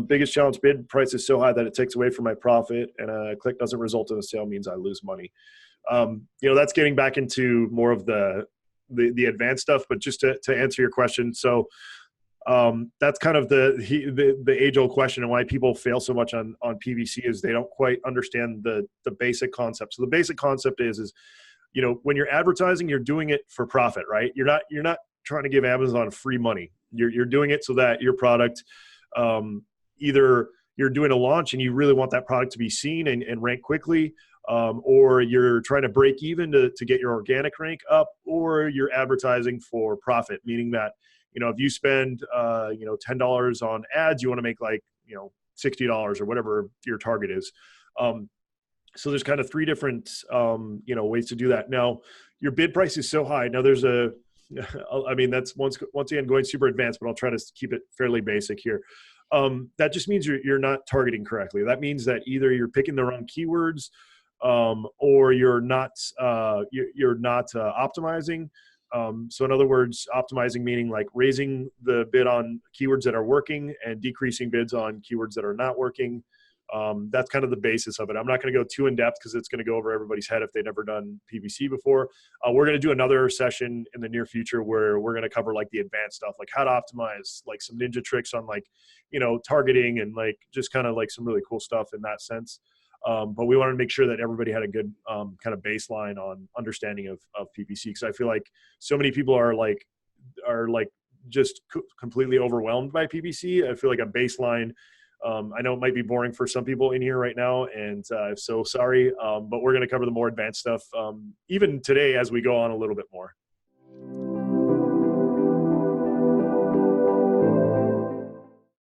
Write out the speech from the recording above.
Biggest challenge, bid price is so high that it takes away from my profit, and a click doesn't result in a sale means I lose money. That's getting back into more of the advanced stuff, but just to answer your question. So that's kind of the age old question, and why people fail so much on PPC is they don't quite understand the basic concept. So the basic concept is, when you're advertising, you're doing it for profit, right? You're not trying to give Amazon free money. You're doing it so that your product, either you're doing a launch and you really want that product to be seen and rank quickly, or you're trying to break even to get your organic rank up, or you're advertising for profit, meaning that, if you spend, $10 on ads, you want to make like, $60 or whatever your target is. So there's kind of three different, ways to do that. Now, your bid price is so high. Now there's that's once again going super advanced, but I'll try to keep it fairly basic here. That just means you're not targeting correctly. That means that either you're picking the wrong keywords, or you're not optimizing. So in other words, optimizing meaning like raising the bid on keywords that are working and decreasing bids on keywords that are not working. That's kind of the basis of it. I'm not going to go too in depth because it's going to go over everybody's head if they've never done PPC before. We're going to do another session in the near future where we're going to cover like the advanced stuff, like how to optimize, like some ninja tricks on like, targeting, and like just kind of like some really cool stuff in that sense. But we wanted to make sure that everybody had a good kind of baseline on understanding of PPC, because I feel like so many people are just completely overwhelmed by PPC. I feel like a baseline. I know it might be boring for some people in here right now, and so sorry, but we're going to cover the more advanced stuff even today as we go on a little bit more.